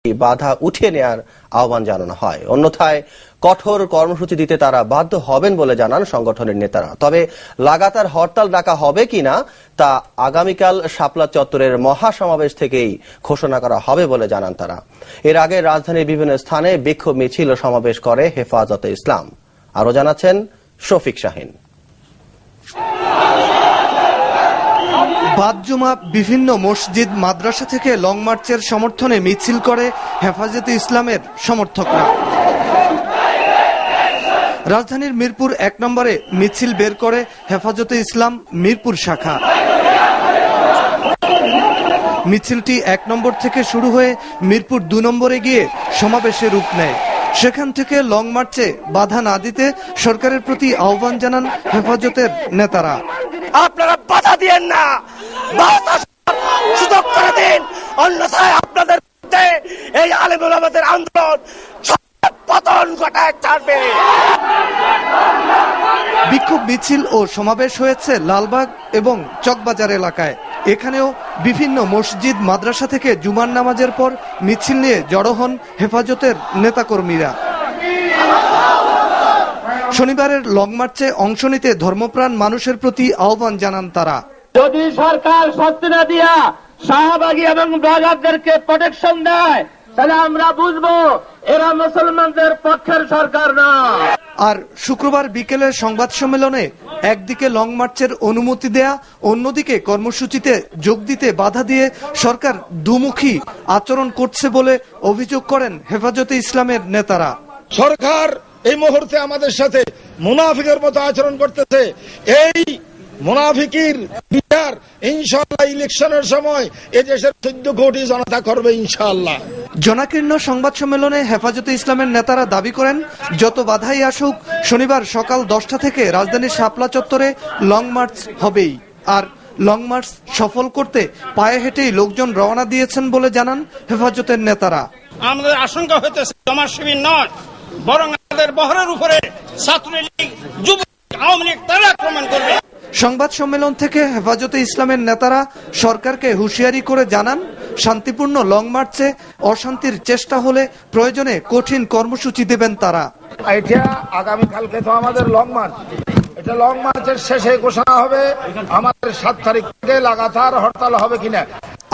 বাধা উঠিয়ে নেয়ার আহ্বান জানানো হয়। অন্যথায় কঠোর কর্মসূচি দিতে তারা বাধ্য হবেন বলে জানান সংগঠনের নেতারা। তবে লাগাতার হরতাল ডাকা হবে কিনা তা আগামীকাল শাপলা চত্বরের মহাসমাবেশ থেকেই ঘোষণা করা হবে বলে জানান তারা। এর আগে রাজধানীর বিভিন্ন স্থানে বিক্ষোভ মিছিল ও সমাবেশ করে হেফাজতে ইসলাম। আরো জানাচ্ছেন শফিক শাহিন। বাদ জুমা বিভিন্ন মসজিদ মাদ্রাসা থেকে লং মার্চের সমর্থনে মিছিল করে হেফাজতে ইসলামের সমর্থকরা। রাজধানীর মিরপুর ১ নম্বরে মিছিল বের করে হেফাজতে ইসলাম মিরপুর শাখা। মিছিলটি ১ নম্বর থেকে শুরু হয়ে মিরপুর ২ নম্বরে গিয়ে সমাবেশে রূপ নেয়। সেখান থেকে লং মার্চে বাধা না দিতে সরকারের প্রতি আহ্বান জানান হেফাজতের নেতারা। আপনারা বাধা দিয়েন না, সুযোগ করে দিন, অন্যথায় আপনাদের এই আলেম ওলামাদের আন্দোলন পতন ঘটায় ছাড়বে। বিক্ষোভ মিছিল ও সমাবেশ হয়েছে লালবাগ এবং চকবাজার এলাকায়। এখানেও বিভিন্ন মসজিদ মাদ্রাসা থেকে জুমার নামাজের পর মিছিল নিয়ে জড়ো হন হেফাজতের নেতাকর্মীরা। শনিবারের লং মার্চে অংশ নিতে ধর্মপ্রাণ মানুষের প্রতি আহ্বান জানান তারা। যদি সরকার শাস্তি না দিয়া শাহবাগী এবং ব্লগারদেরকে প্রোটেকশন দেয়, তাহলে আমরা বুঝবো এরা মুসলমানদের পক্ষের সরকার না। আর শুক্রবার বিকেলের সংবাদ সম্মেলনে একদিকে লং মার্চের অনুমতি দেয়া, অন্যদিকে কর্মসূচিতে যোগ দিতে বাধা দিয়ে সরকার দুমুখী আচরণ করছে বলে অভিযোগ করেন হেফাজতে ইসলামের নেতারা। সরকার এই মুহূর্তে আমাদের সাথে মুনাফিকের মতো আচরণ করতেছে। এই মুনাফিকির বিচার ইনশাআল্লাহ ইলেকশনের সময় এই দেশের ১৪ কোটি জনতা করবে ইনশাআল্লাহ। জনাকীর্ণ সংবাদ সম্মেলনে হেফাজতে ইসলামের নেতারা দাবি করেন, যত বাধাই আসুক শনিবার সকাল 10টা থেকে রাজধানীর শাপলা চত্বরে লং মার্চ হবেই। আর লং মার্চ সফল করতে পায়ে হেঁটেই লোকজন রওনা দিয়েছেন বলে জানান হেফাজতের নেতারা। আমাদের আশঙ্কা হইতেছে জমার শিবির নয়, বরং আমাদের বহরের উপরে ছাত্রলীগ, যুবলীগ, আওয়ামী লীগ তারা আক্রমণ করবে। সংবাদ সম্মেলন থেকে হেফাজতে ইসলামের নেতারা সরকারকে হুঁশিয়ারি করে জানান, শান্তিপূর্ণ লং মার্চে অশান্তির চেষ্টা হলে প্রয়োজনে কঠিন কর্মসূচি দেবেন তারা। এটা আগামীকালকে তো আমাদের লং মার্চ, এটা লং মার্চের শেষে ঘোষণা হবে আমাদের ৭ তারিখ থেকে লাগাতার হরতাল হবে কিনা।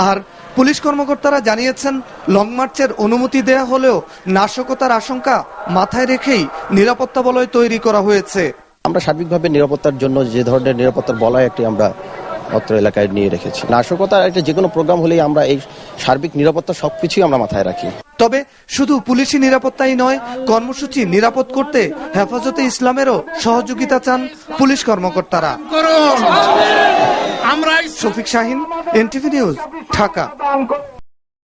আর পুলিশ কর্মকর্তারা জানিয়েছেন, লং মার্চের অনুমতি দেয়া হলেও নাশকতার আশঙ্কা মাথায় রেখেই নিরাপত্তা বলয় তৈরি করা হয়েছে। আমরা সার্বিকভাবে নিরাপত্তার জন্য যে ধরনের নিরাপত্তার বলয় একটি আমরা অত্র এলাকায় নিয়ে রেখেছি। নাশকতার একটা যে কোনো প্রোগ্রাম হলেই আমরা এই সার্বিক নিরাপত্তা সবকিছুই আমরা মাথায় রাখি। তবে শুধু পুলিশি নিরাপত্তাই নয়, কর্মসূচি নিরাপদ করতে হেফাজতে ইসলামেরও সহযোগিতা চান পুলিশ কর্মকর্তারা। Shafiq Shahin, NTV news, Dhaka.